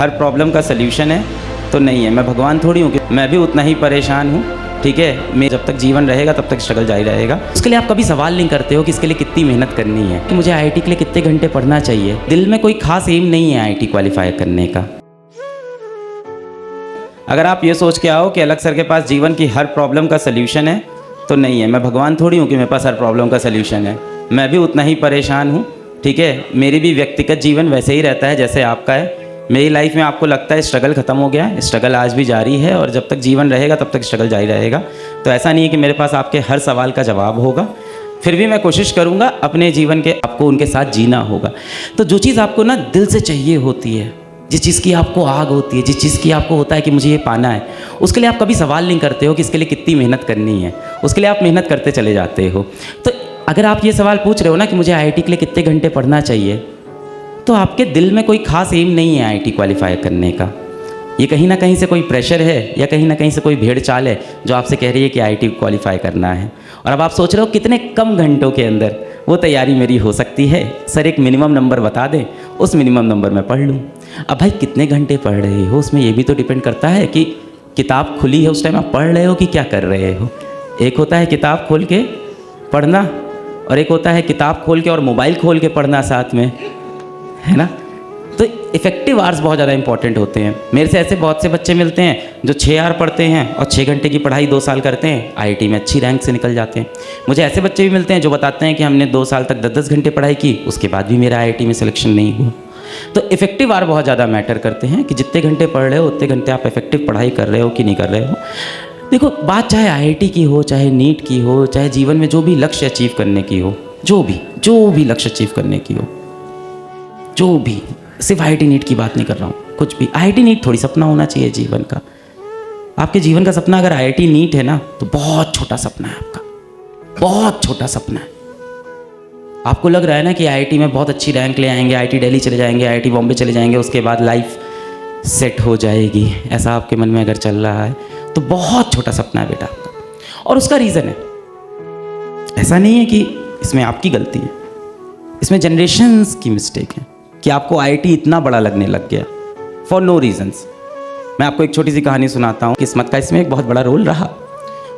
हर problem का solution है तो नहीं है। मैं भगवान थोड़ी हूँ कि मैं भी उतना ही परेशान हूँ, ठीक है। मैं जब तक जीवन रहेगा तब तक स्ट्रगल जारी रहेगा। उसके लिए आप कभी सवाल नहीं करते हो कि इसके लिए कितनी मेहनत करनी है, कि मुझे आईआईटी के लिए कितने घंटे पढ़ना चाहिए। दिल में कोई खास एम नहीं है आईआईटी क्वालिफाई करने का। अगर आप ये सोच के आओ कि अलग सर के पास जीवन की हर प्रॉब्लम का सल्यूशन है तो नहीं है। मैं भगवान थोड़ी हूँ कि मेरे पास हर प्रॉब्लम का सल्यूशन है। मैं भी उतना ही परेशान हूँ, ठीक है। मेरी भी व्यक्तिगत जीवन वैसे ही रहता है जैसे आपका है। मेरी लाइफ में आपको लगता है स्ट्रगल खत्म हो गया है, स्ट्रगल आज भी जारी है और जब तक जीवन रहेगा तब तक स्ट्रगल जारी रहेगा। तो ऐसा नहीं है कि मेरे पास आपके हर सवाल का जवाब होगा, फिर भी मैं कोशिश करूँगा अपने जीवन के आपको उनके साथ जीना होगा। तो जो चीज़ आपको ना दिल से चाहिए होती है, जिस चीज़ की आपको आग होती है, जिस चीज़ की आपको होता है कि मुझे ये पाना है, उसके लिए आप कभी सवाल नहीं करते हो कि इसके लिए कितनी मेहनत करनी है। उसके लिए आप मेहनत करते चले जाते हो। तो अगर आप ये सवाल पूछ रहे हो ना कि मुझे आईआईटी के लिए कितने घंटे पढ़ना चाहिए, तो आपके दिल में कोई खास एम नहीं है आईआईटी क्वालिफाई करने का। ये कहीं ना कहीं से कोई प्रेशर है या कहीं ना कहीं से कोई भेड़ चाल है जो आपसे कह रही है कि आईआईटी क्वालिफाई करना है। और अब आप सोच रहे हो कितने कम घंटों के अंदर वो तैयारी मेरी हो सकती है। सर एक मिनिमम नंबर बता दें, उस मिनिमम नंबर मैं पढ़ लूँ। अब भाई कितने घंटे पढ़ रहे हो उसमें ये भी तो डिपेंड करता है कि किताब खुली है उस टाइम आप पढ़ रहे हो कि क्या कर रहे हो। एक होता है किताब खोल के पढ़ना और एक होता है किताब खोल के और मोबाइल खोल के पढ़ना साथ में, है ना। तो इफ़ेक्टिव आवर्स बहुत ज़्यादा इंपॉर्टेंट होते हैं। मेरे से ऐसे बहुत से बच्चे मिलते हैं जो 6 आवर पढ़ते हैं और 6 घंटे की पढ़ाई 2 साल करते हैं, आईआईटी में अच्छी रैंक से निकल जाते हैं। मुझे ऐसे बच्चे भी मिलते हैं जो बताते हैं कि हमने 2 साल तक 10-10 घंटे पढ़ाई की, उसके बाद भी मेरा आईआईटी में सिलेक्शन नहीं हुआ। तो इफ़ेक्टिव आवर बहुत ज़्यादा मैटर करते हैं कि जितने घंटे पढ़ रहे हो उतने घंटे आप इफ़ेक्टिव पढ़ाई कर रहे हो कि नहीं कर रहे हो। देखो बात चाहे आईआईटी की हो, चाहे नीट की हो, चाहे जीवन में जो भी लक्ष्य अचीव करने की हो, जो भी लक्ष्य अचीव करने की हो, जो भी, सिर्फ आईआईटी नीट की बात नहीं कर रहा हूँ, कुछ भी। आईआईटी नीट थोड़ी सपना होना चाहिए जीवन का। आपके जीवन का सपना अगर आईआईटी नीट है ना तो बहुत छोटा सपना है आपका, बहुत छोटा सपना है। आपको लग रहा है ना कि आईआईटी में बहुत अच्छी रैंक ले आएंगे, आईआईटी दिल्ली चले जाएंगे, आईआईटी बॉम्बे चले जाएंगे, उसके बाद लाइफ सेट हो जाएगी, ऐसा आपके मन में अगर चल रहा है तो बहुत छोटा सपना है बेटा आपका। और उसका रीज़न है, ऐसा नहीं है कि इसमें आपकी गलती है, इसमें जनरेशन्स की मिस्टेक है कि आपको आईआईटी इतना बड़ा लगने लग गया फॉर नो रीजंस। मैं आपको एक छोटी सी कहानी सुनाता हूँ। किस्मत का इसमें एक बहुत बड़ा रोल रहा,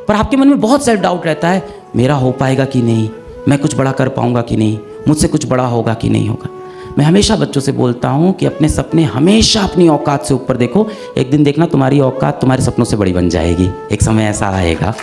पर आपके मन में बहुत सेल्फ डाउट रहता है, मेरा हो पाएगा कि नहीं, मैं कुछ बड़ा कर पाऊँगा कि नहीं, मुझसे कुछ बड़ा होगा कि नहीं होगा। मैं हमेशा बच्चों से बोलता हूँ कि अपने सपने हमेशा अपनी औकात से ऊपर देखो। एक दिन देखना तुम्हारी औकात तुम्हारे सपनों से बड़ी बन जाएगी, एक समय ऐसा आएगा।